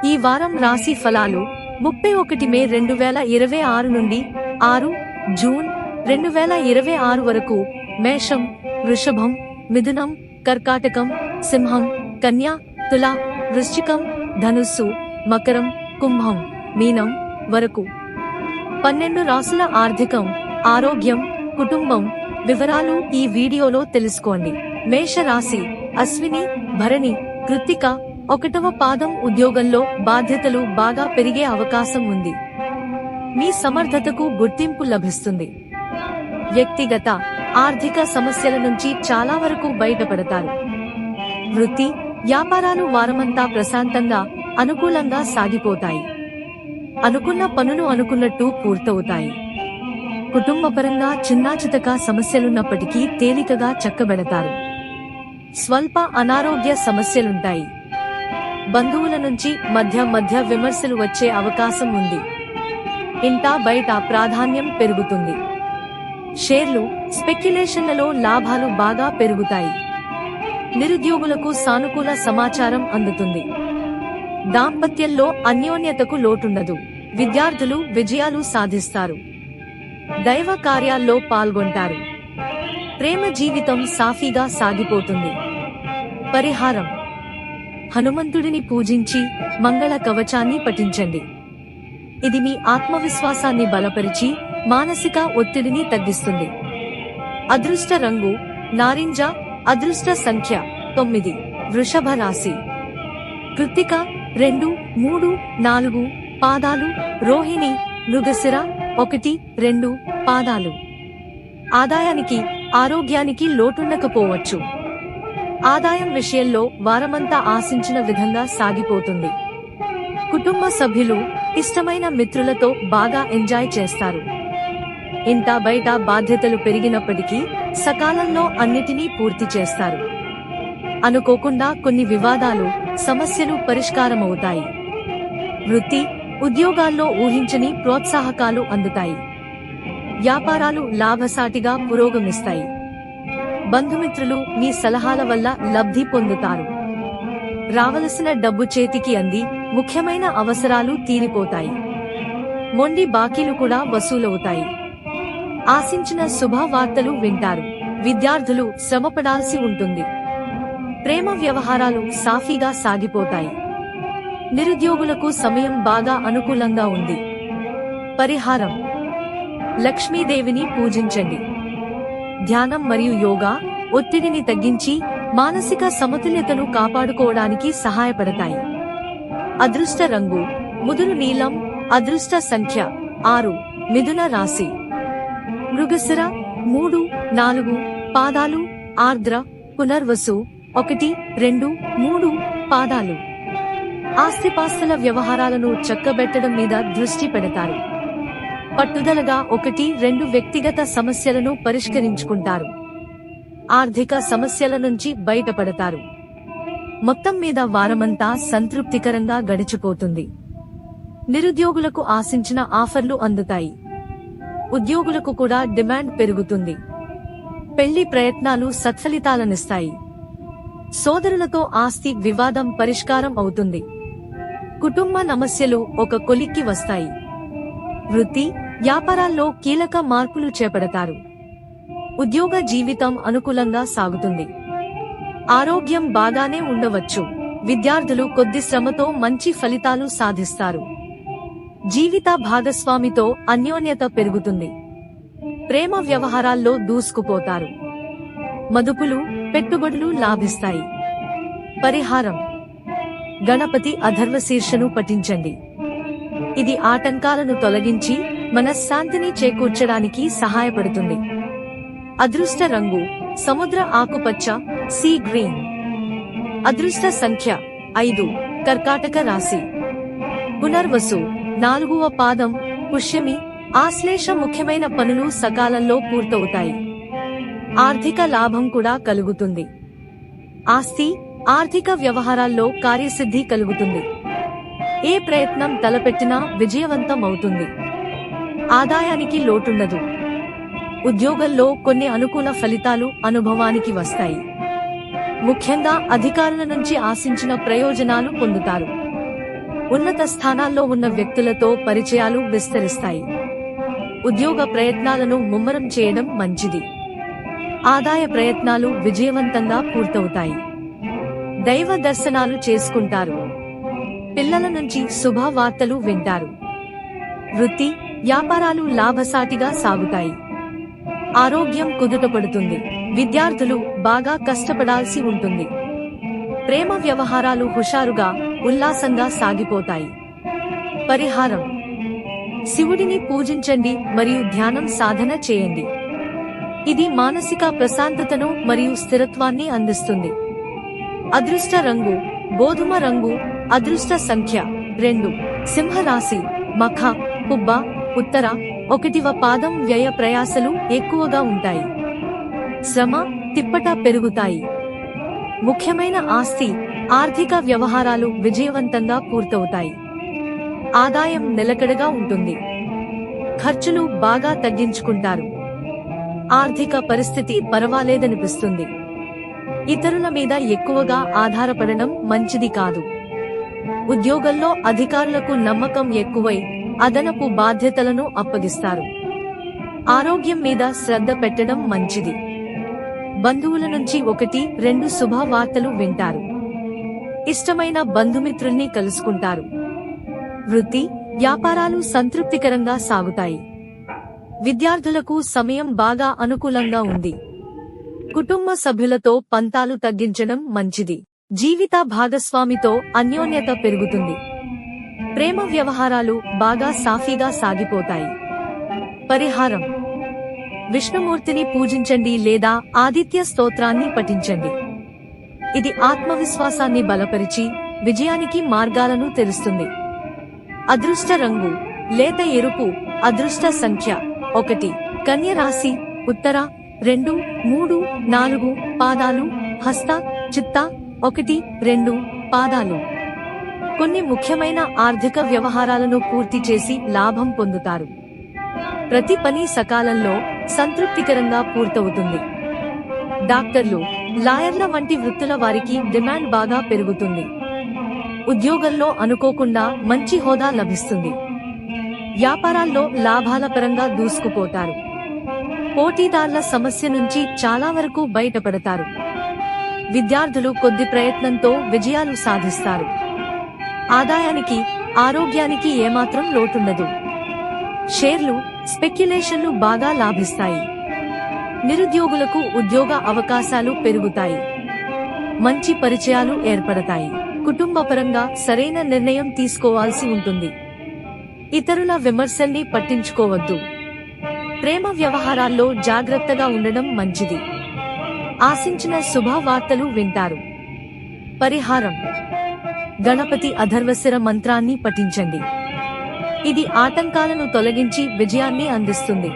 ఈ వారం రాశి ఫలాలు 31 మే 2026 నుండి 6 జూన్ 2026 వరకు మేషం, వృషభం, మిథునం, కర్కాటకం, సింహం, కన్య, తుల, వృశ్చికం, ధనుస్సు, మకరం, కుంభం, మీనం వరకు 12 రాశుల ఆర్థికం, ఆరోగ్యం, కుటుంబం వివరాలు ఈ వీడియోలో తెలుసుకోండి. మేష రాశి అశ్విని, భరణి, కృత్తిక 1వ పాదం ఉద్యోగంలో బాధ్యతలు బాగా పెరిగే అవకాశం ఉంది. మీ సమర్థతకు గుర్తింపు లభిస్తుంది. వ్యక్తిగత, ఆర్థిక సమస్యల నుంచి చాలా వరకు బయటపడతారు. వృత్తి, వ్యాపారాలు వారమంతా ప్రశాంతంగా, అనుకూలంగా సాగిపోతాయి. అనుకున్న పనులు అనుకున్నట్టు పూర్తవుతాయి. కుటుంబపరంగా చిన్నాచితక సమస్యలున్నప్పటికీ తేలికగా చక్కబెడతారు. స్వల్ప అనారోగ్య సమస్యలుంటాయి. బంధువుల నుంచి మధ్య విమర్శలు వచ్చే అవకాశం ఉంది. ఇంటా బయట ప్రాధాన్యం పెరుగుతుంది. షేర్లు, స్పెక్యులేషన్లలో లాభాలు బాగా పెరుగుతాయి. నిరుద్యోగులకు సానుకూల సమాచారం అందుతుంది. దాంపత్యంలో అన్యోన్యతకు లోటుండదు. విద్యార్థులు విజయాలు సాధిస్తారు. దైవ కార్యాల్లో పాల్గొంటారు. ప్రేమ జీవితం సాఫీగా సాగిపోతుంది. పరిహారం: హనుమంతుడిని పూజించి మంగళ కవచాన్ని పఠించండి. ఇది మీ ఆత్మవిశ్వాసాన్ని బలపరిచి మానసిక ఒత్తిడిని తగ్గిస్తుంది. అదృష్ట రంగు నారింజ. అదృష్ట సంఖ్య 9. వృషభ రాశి కృత్తిక 2, 3, 4 పాదాలు, రోహిణి, మృగశిర 1, 2 పాదాలు. ఆదాయానికి, ఆరోగ్యానికి లోటుండకపోవచ్చు. ఆదాయం విషయంలో వారమంతా ఆశించిన విధంగా సాగిపోతుంది. కుటుంబ సభ్యులు, ఇష్టమైన మిత్రులతో బాగా ఎంజాయ్ చేస్తారు. ఇంటా బయట బాధ్యతలు పెరిగినప్పటికీ సకాలంలో అన్నిటినీ పూర్తి చేస్తారు. అనుకోకుండా కొన్ని వివాదాలు, సమస్యలు పరిష్కారమవుతాయి. వృత్తి, ఉద్యోగాల్లో ఊహించని ప్రోత్సాహకాలు అందుతాయి. వ్యాపారాలు లాభసాటిగా పురోగమిస్తాయి. బంధుమిత్రులు మీ సలహాల వల్ల లబ్ధి పొందుతారు. రావలసిన డబ్బు చేతికి అంది ముఖ్యమైన అవసరాలు తీరిపోతాయి. మొండి బాకీలు కూడా వసూలవుతాయి. ఆశించిన శుభవార్తలు వింటారు. విద్యార్థులు శ్రమపడాల్సి ఉంటుంది. ప్రేమ వ్యవహారాలు సాఫీగా సాగిపోతాయి. నిరుద్యోగులకు సమయం బాగా అనుకూలంగా ఉంది. పరిహారం: లక్ష్మీదేవిని పూజించండి. ధ్యానం మరియు యోగా ఒత్తిడిని తగ్గించి మానసిక సమతుల్యతను కాపాడుకోవడానికి సహాయపడతాయి. అదృష్ట రంగు ముదురు నీలం. అదృష్ట సంఖ్య 6. మిథున రాశి మృగశిర 3, 4 పాదాలు, ఆర్ద్ర, పునర్వసు 1, 2, 3 పాదాలు. ఆస్తిపాస్తుల వ్యవహారాలను చక్కబెట్టడం మీద దృష్టి పెడతారు. పట్టుదలగా 1, 2 వ్యక్తిగత సమస్యలను పరిష్కరించుకుంటారు. ఆర్థిక సమస్యల నుంచి బయటపడతారు. మొత్తం మీద వారమంతా సంతృప్తికరంగా గడిచిపోతుంది. నిరుద్యోగులకు ఆశించిన ఆఫర్లు అందుతాయి. ఉద్యోగులకు కూడా డిమాండ్ పెరుగుతుంది. పెళ్లి ప్రయత్నాలు సత్ఫలితాలనిస్తాయి. సోదరులతో ఆస్తి వివాదం పరిష్కారం అవుతుంది. కుటుంబ సమస్యలు ఒక కొలిక్కి వస్తాయి. వృత్తి, వ్యాపారాల్లో కీలక మార్పులు చేపడతారు. ఉద్యోగ జీవితం అనుకూలంగా సాగుతుంది. ఆరోగ్యం బాగానే ఉండవచ్చు. విద్యార్థులు కొద్ది శ్రమతో మంచి ఫలితాలు సాధిస్తారు. జీవిత భాగస్వామితో అన్యోన్యత పెరుగుతుంది. ప్రేమ వ్యవహారాల్లో దూసుకుపోతారు. మదుపులు, పెట్టుబడులు లాభిస్తాయి. పరిహారం: గణపతి అథర్వశీర్షను పఠించండి. ఇది ఆటంకాలను తొలగించి మనశ్శాంతిని చేకూర్చడానికి సహాయపడుతుంది. అదృష్ట రంగు సముద్ర ఆకుపచ్చ, సీ గ్రీన్. అదృష్ట సంఖ్య 5. కర్కాటక రాశి పునర్వసు 4వ పాదం, పుష్యమి, ఆశ్లేష ముఖ్యమైన పనులు సకాలంలో పూర్తవుతాయి. ఆర్థిక లాభం కూడా కలుగుతుంది. ఆస్తి, ఆర్థిక వ్యవహారాల్లో కార్యసిద్ధి కలుగుతుంది. ఏ ప్రయత్నం తలపెట్టినా విజయవంతం అవుతుంది. ఆదాయానికి లోటుండదు. ఉద్యోగంలో కొన్ని అనుకూల ఫలితాలు అనుభవానికి వస్తాయి. ముఖ్యంగా అధికారుల నుంచి ఆశించిన ప్రయోజనాలు పొందుతారు. ఉన్నత స్థానాల్లో ఉన్న వ్యక్తులతో పరిచయాలు విస్తరిస్తాయి. ఉద్యోగ ప్రయత్నాలను ముమ్మరం చేయడం మంచిది. ఆదాయ ప్రయత్నాలు విజయవంతంగా పూర్తవుతాయి. దైవ దర్శనాలు చేసుకుంటారు. పిల్లల నుంచి శుభవార్తలు వింటారు. వృత్తి, వ్యాపారాలు లాభసాటిగా సాగుతాయి. ఆరోగ్యం కుదుటపడుతుంది. విద్యార్థులు బాగా కష్టపడాల్సి ఉంటుంది. ప్రేమ వ్యవహారాలు హుషారుగా, ఉల్లాసంగా సాగిపోతాయి. పరిహారం: శివుడిని పూజించండి మరియు ధ్యానం సాధన చేయండి. ఇది మానసిక ప్రశాంతతను మరియు స్థిరత్వాన్ని అందిస్తుంది. అదృష్ట రంగు గోధుమ రంగు. అదృష్ట సంఖ్య 2. సింహరాశి మఖ, పుబ్బ, ఉత్తర, 1వ పాదం. వ్యయ ప్రయాసలు ఎక్కువగా ఉంటాయి. శ్రమ, తిప్పట పెరుగుతాయి. ముఖ్యమైన ఆస్తి, ఆర్థిక వ్యవహారాలు విజయవంతంగా పూర్తవుతాయి. ఆదాయం నిలకడగా ఉంటుంది. ఖర్చులు బాగా తగ్గించుకుంటారు. ఆర్థిక పరిస్థితి పర్వాలేదనిపిస్తుంది. ఇతరుల మీద ఎక్కువగా ఆధారపడడం మంచిది కాదు. ఉద్యోగంలో అధికారులకు నమ్మకం ఎక్కువై అదనపు బాధ్యతలను అప్పగిస్తారు. ఆరోగ్యం మీద శ్రద్ధ పెట్టడం మంచిది. బంధువుల నుంచి 1-2 శుభవార్తలు వింటారు. ఇష్టమైన బంధుమిత్రుల్ని కలుసుకుంటారు. వృత్తి, వ్యాపారాలు సంతృప్తికరంగా సాగుతాయి. విద్యార్థులకు సమయం బాగా అనుకూలంగా ఉంది. కుటుంబ సభ్యులతో పంతాలు తగ్గించడం మంచిది. జీవిత భాగస్వామితో అన్యోన్యత పెరుగుతుంది. ప్రేమ వ్యవహారాలు బాగా సాఫీగా సాగిపోతాయి. పరిహారం: విష్ణుమూర్తిని పూజించండి లేదా ఆదిత్య స్తోత్రాన్ని పఠించండి. ఇది ఆత్మవిశ్వాసాన్ని బలపరిచి విజయానికి మార్గాలను తెరుస్తుంది. అదృష్ట రంగు లేత ఎరుపు. అదృష్ట సంఖ్య 1. కన్య రాశి ఉత్తర, 2, 3, 4 పాదాలు. హస్త, చిత్త, 1, 2 పాదాలు. కొన్ని ముఖ్యమైన ఆర్థిక వ్యవహారాలను పూర్తి చేసి లాభం పొందుతారు. ప్రతి పని సకాలంలో, సంతృప్తికరంగా పూర్తవుతుంది. డాక్టర్లు, లాయర్ల వంటి వృత్తుల వారికి డిమాండ్ బాగా పెరుగుతుంది. ఉద్యోగంలో అనుకోకుండా మంచి హోదా లభిస్తుంది. వ్యాపారాల్లో లాభాల పరంగా దూసుకుపోతారు. పోటీదార్ల సమస్య నుంచి చాలా వరకు బయటపడతారు. విద్యార్థులు కొద్ది ప్రయత్నంతో విజయాలు సాధిస్తారు. ఆదాయానికి, ఆరోగ్యానికి ఏమాత్రం లోటుండదు. షేర్లు, స్పెక్యులేషన్లు బాగా లాభిస్తాయి. నిరుద్యోగులకు ఉద్యోగ అవకాశాలు పెరుగుతాయి. మంచి పరిచయాలు ఏర్పడతాయి. కుటుంబపరంగా సరైన నిర్ణయం తీసుకోవాల్సి ఉంటుంది. ఇతరుల విమర్శల్ని పట్టించుకోవద్దు. ప్రేమ వ్యవహారాల్లో జాగ్రత్తగా ఉండడం మంచిది. ఆశించిన శుభవార్తలు వింటారు. పరిహారం: గణపతి అథర్వశిర మంత్రాన్ని పఠించండి. ఇది ఆటంకాలను తొలగించి విజయాన్ని అందిస్తుంది.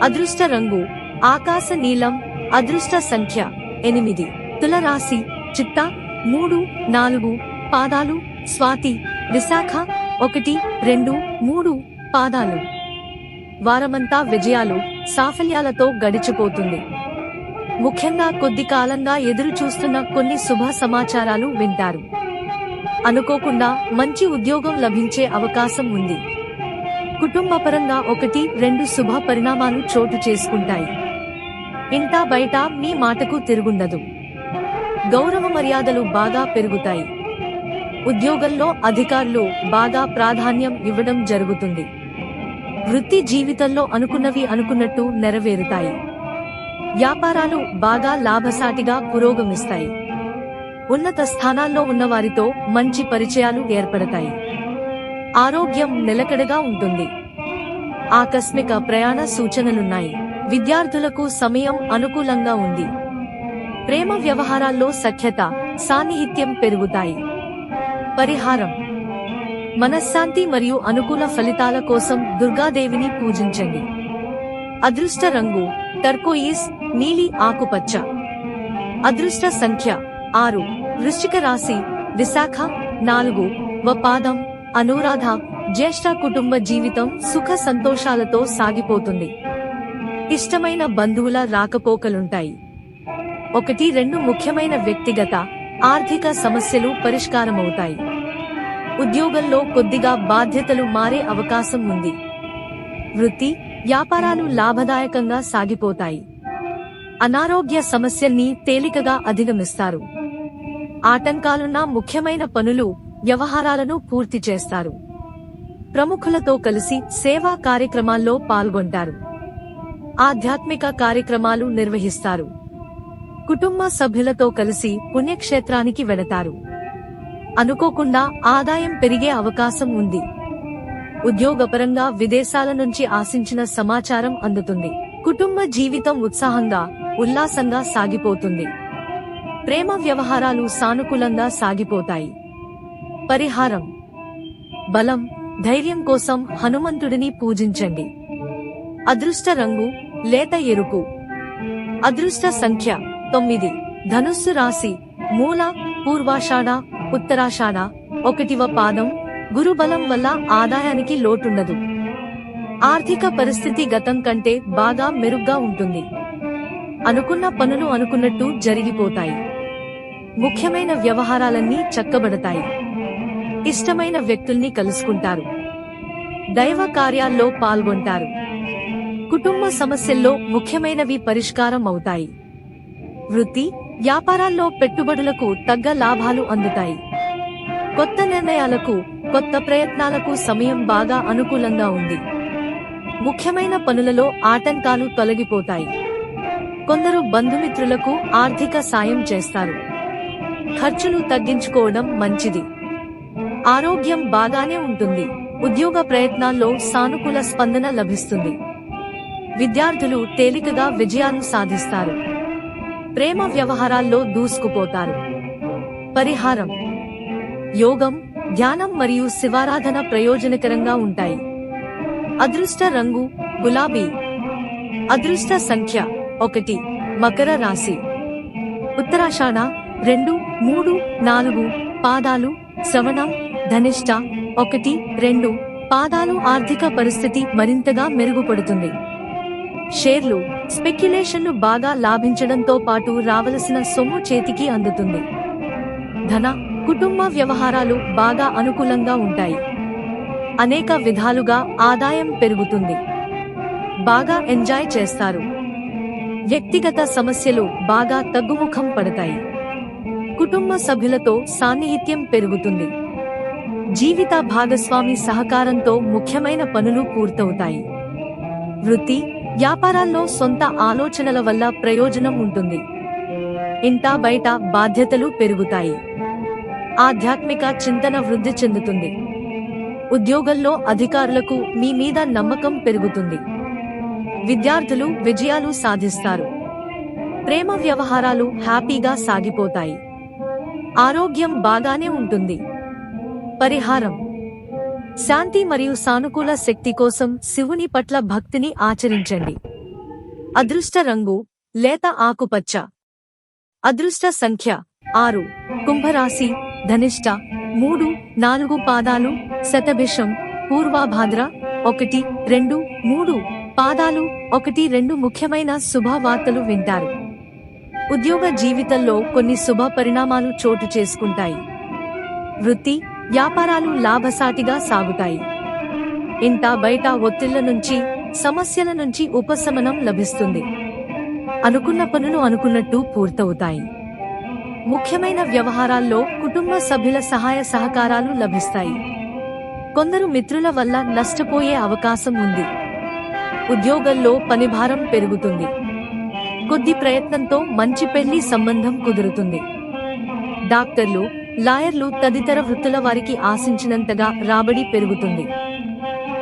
అదృష్ట రంగు ఆకాశ నీలం. అదృష్ట సంఖ్య 8. తుల రాశి చిత్త, 3, 4 పాదాలు. స్వాతి, విశాఖ, 1, 2, 3 పాదాలు. వారమంతా విజయాలు, సాఫల్యాలతో గడిచిపోతుంది. ముఖ్యంగా కొద్ది కాలంగా ఎదురు చూస్తున్న కొన్ని శుభ సమాచారాలు వింటారు. అనుకోకుండా మంచి ఉద్యోగం లభించే అవకాశం ఉంది. కుటుంబపరంగా 1-2 శుభ పరిణామాలు చోటు చేసుకుంటాయి. ఇంటా బయట మీ మాటకు తిరుగుండదు. గౌరవ మర్యాదలు బాగా పెరుగుతాయి. ఉద్యోగంలో అధికారులు బాగా ప్రాధాన్యం ఇవ్వడం జరుగుతుంది. వృత్తి జీవితంలో అనుకున్నవి అనుకున్నట్టు నెరవేరుతాయి. వ్యాపారాలు బాగా లాభసాటిగా పురోగమిస్తాయి. ఉన్నత స్థానాల్లో ఉన్నవారితో మంచి పరిచయాలు ఏర్పడతాయి. ఆరోగ్యం నిలకడగా ఉంటుంది. ఆకస్మిక ప్రయాణ సూచనలున్నాయి. విద్యార్థులకు సమయం అనుకూలంగా ఉంది. ప్రేమ వ్యవహారాల్లో సఖ్యత, సాన్నిహిత్యం పెరుగుతాయి. పరిహారం: మనశ్శాంతి మరియు అనుకూల ఫలితాల కోసం దుర్గాదేవిని పూజించండి. అదృష్ట రంగు టర్కోయిస్, నీలి ఆకుపచ్చ. అదృష్ట సంఖ్య 6. వృశ్చిక రాశి విశాఖ, 4 వ పాదం. అనురాధ, జ్యేష్ఠ. కుటుంబ జీవితం సుఖ సంతోషాలతో సాగిపోతుంది. ఇష్టమైన బంధువుల రాకపోకలుంటాయి. 1-2 ముఖ్యమైన వ్యక్తిగత, ఆర్థిక సమస్యలు పరిష్కారమవుతాయి. ఉద్యోగంలో కొద్దిగా బాధ్యతలు మారే అవకాశం ఉంది. వృత్తి, వ్యాపారాలు లాభదాయకంగా సాగిపోతాయి. అనారోగ్య సమస్యల్ని తేలికగా అధిగమిస్తారు. ఆటంకాలున్న ముఖ్యమైన పనులు, వ్యవహారాలను పూర్తి చేస్తారు. ప్రముఖులతో కలిసి సేవా కార్యక్రమాల్లో పాల్గొంటారు. ఆధ్యాత్మిక కార్యక్రమాలు నిర్వహిస్తారు. కుటుంబ సభ్యులతో కలిసి పుణ్యక్షేత్రానికి వెళతారు. అనుకోకుండా ఆదాయం పెరిగే అవకాశం ఉంది. ఉద్యోగపరంగా విదేశాల నుంచి ఆశించిన సమాచారం అందుతుంది. కుటుంబ జీవితం ఉత్సాహంగా, ఉల్లాసంగా సాగిపోతుంది. ప్రేమ వ్యవహారాలు సానుకూలంగా సాగిపోతాయి. పరిహారం: బలం, ధైర్యం కోసం హనుమంతుడిని పూజించండి. అదృష్ట రంగు లేత ఎరుపు. అదృష్ట సంఖ్య 9. ధనుస్సు రాశి. మూల, పూర్వాషాఢ, ఉత్తరాషాఢ, 1వ పాదం. గురుబలం వల్ల ఆదాయానికి లోటుండదు. ఆర్థిక పరిస్థితి గతం కంటే బాగా మెరుగ్గా ఉంటుంది. అనుకున్న పనులు అనుకున్నట్టు జరిగిపోతాయి. ముఖ్యమైన వ్యవహారాలన్నీ చక్కబడతాయి. ఇష్టమైన వ్యక్తుల్ని కలుసుకుంటారు. దైవ కార్యాల్లో పాల్గొంటారు. కుటుంబ సమస్యల్లో ముఖ్యమైనవి పరిష్కారం అవుతాయి. వృత్తి, వ్యాపారాల్లో పెట్టుబడులకు తగ్గ లాభాలు అందుతాయి. కొత్త నిర్ణయాలకు, కొత్త ప్రయత్నాలకు సమయం బాగా అనుకూలంగా ఉంది. ముఖ్యమైన పనులలో ఆటంకాలు తొలగిపోతాయి. కొందరు బంధుమిత్రులకు ఆర్థిక సాయం చేస్తారు. ఖర్చులు తగ్గించుకోవడం మంచిది. ఆరోగ్యం బాగానే ఉంటుంది. ఉద్యోగ ప్రయత్నాల్లో సానుకూల స్పందన లభిస్తుంది. విద్యార్థులు తేలికగా విజయాలు సాధిస్తారు. ప్రేమ వ్యవహారాల్లో దూసుకుపోతారు. పరిహారం: యోగం, ధ్యానం మరియు శివారాధన ప్రయోజనకరంగా ఉంటాయి. అదృష్ట రంగు గులాబీ. అదృష్ట సంఖ్య 1. మకర రాశి. ఉత్తరాషాఢ 2, 3, 4 పాదాలు. శ్రవణం, ధనిష్ట 1, 2 పాదాలు. ఆర్థిక పరిస్థితి మరింతగా మెరుగుపడుతుంది. షేర్లు, స్పెక్యులేషన్లు బాగా లాభించడంతో పాటు రావలసిన సొమ్ము చేతికి అందుతుంది. ధన, కుటుంబ వ్యవహారాలు బాగా అనుకూలంగా ఉంటాయి. అనేక విధాలుగా ఆదాయం పెరుగుతుంది. బాగా ఎంజాయ్ చేస్తారు. వ్యక్తిగత సమస్యలు బాగా తగ్గుముఖం పడతాయి. కుటుంబ సభ్యులతో సాన్నిహిత్యం పెరుగుతుంది. జీవిత భాగస్వామి సహకారంతో ముఖ్యమైన పనులు పూర్తవుతాయి. వృత్తి, వ్యాపారాల్లో సొంత ఆలోచనల వల్ల ప్రయోజనం ఉంటుంది. ఇంటా బయట బాధ్యతలు పెరుగుతాయి. ఆధ్యాత్మిక చింతన వృద్ధి చెందుతుంది. ఉద్యోగంలో అధికారులకు మీ మీద నమ్మకం పెరుగుతుంది. విద్యార్థులు విజయాలు సాధిస్తారు. ప్రేమ వ్యవహారాలు హ్యాపీగా సాగిపోతాయి. ఆరోగ్యం బాగానే ఉంటుంది. పరిహారం: శాంతి మరియు సానుకూల శక్తి కోసం శివుని పట్ల భక్తిని ఆచరించండి. అదృష్ట రంగు లేత ఆకుపచ్చ. అదృష్ట సంఖ్య 6. కుంభరాశి. ధనిష్ట 3, 4 పాదాలు. శతభిషం, పూర్వాభాద్ర 1, 2, 3 పాదాలు. 1, 2 ముఖ్యమైన శుభవార్తలు వింటారు. ఉద్యోగ జీవితంలో కొన్ని శుభ పరిణామాలు చోటు చేసుకుంటాయి. వృత్తి, వ్యాపారాలు లాభసాటిగా సాగుతాయి. ఇంటా బయట ఒత్తిళ్ల నుంచి, సమస్యల నుంచి ఉపశమనం లభిస్తుంది. అనుకున్న పనులు అనుకున్నట్టు పూర్తవుతాయి. ముఖ్యమైన వ్యవహారాల్లో కుటుంబ సభ్యుల సహాయ సహకారాలు లభిస్తాయి. కొందరు మిత్రుల వల్ల నష్టపోయే అవకాశం ఉంది. ఉద్యోగంలో పనిభారం పెరుగుతుంది. కొద్ది ప్రయత్నంతో మంచి పెళ్లి సంబంధం కుదురుతుంది. డాక్టర్లు, లాయర్లు తదితర వృత్తుల వారికి ఆశించినంతగా రాబడి పెరుగుతుంది.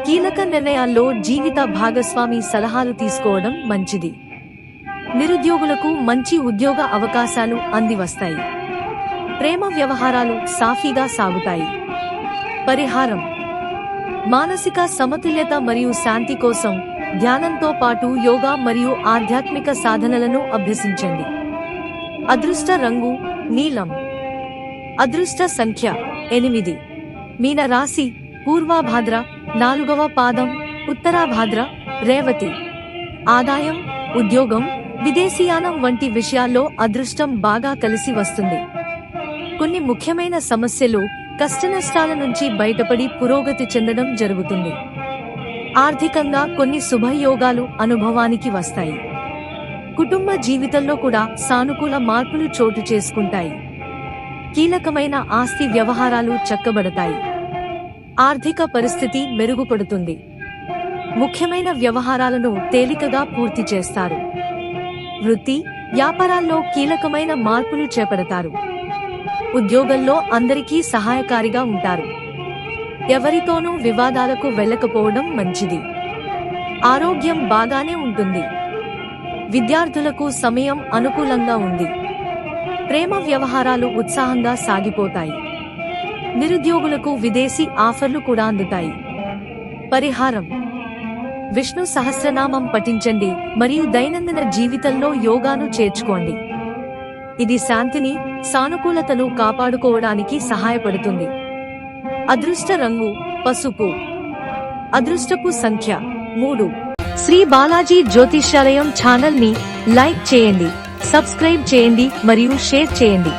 కీలక నిర్ణయాల్లో జీవిత భాగస్వామి సలహాలు తీసుకోవడం మంచిది. నిరుద్యోగులకు మంచి ఉద్యోగ అవకాశాలు అందివస్తాయి. ప్రేమ వ్యవహారాలు సాఫీగా సాగుతాయి. పరిహారం: మానసిక సమతుల్యత మరియు శాంతి కోసం ధ్యానంతో పాటు యోగా మరియు ఆధ్యాత్మిక సాధనలను అభ్యసించండి. అదృష్ట రంగు నీలం. అదృష్ట సంఖ్య 8. మీన రాశి. పూర్వాభాద్ర 4వ పాదం. ఉత్తరాభాద్ర, రేవతి. ఆదాయం, ఉద్యోగం, విదేశీయానం వంటి విషయాల్లో అదృష్టం బాగా కలిసి వస్తుంది. కొన్ని ముఖ్యమైన సమస్యలు, కష్టనష్టాల నుంచి బయటపడి పురోగతి చెందడం జరుగుతుంది. ఆర్థికంగా కొన్ని శుభయోగాలు అనుభవానికి వస్తాయి. కుటుంబ జీవితంలో కూడా సానుకూల మార్పులు చోటు చేసుకుంటాయి. కీలకమైన ఆస్తి వ్యవహారాలు చక్కబడతాయి. ఆర్థిక పరిస్థితి మెరుగుపడుతుంది. ముఖ్యమైన వ్యవహారాలను తేలికగా పూర్తి చేస్తారు. వృత్తి, వ్యాపారాల్లో కీలకమైన మార్పులు చేపడతారు. ఉద్యోగంలో అందరికీ సహాయకారిగా ఉంటారు. ఎవరితోనూ వివాదాలకు వెళ్ళకపోవడం మంచిది. ఆరోగ్యం బాగానే ఉంటుంది. విద్యార్థులకు సమయం అనుకూలంగా ఉంది. ప్రేమ వ్యవహారాలు ఉత్సాహంగా సాగిపోతాయి. నిరుద్యోగులకు విదేశీ ఆఫర్లు కూడా అందుతాయి. పరిహారం: విష్ణు సహస్రనామం పఠించండి మరియు దైనందిన జీవితంలో యోగాను చేర్చుకోండి. ఇది శాంతిని, సానుకూలతను కాపాడుకోవడానికి సహాయపడుతుంది. అదృష్ట రంగు పసుపు. అదృష్టపు సంఖ్య 3. శ్రీ బాలాజీ జ్యోతిష్యాలయం ఛానల్ ని లైక్ చేయండి, సబ్స్క్రైబ్ చేయండి మరియు షేర్ చేయండి.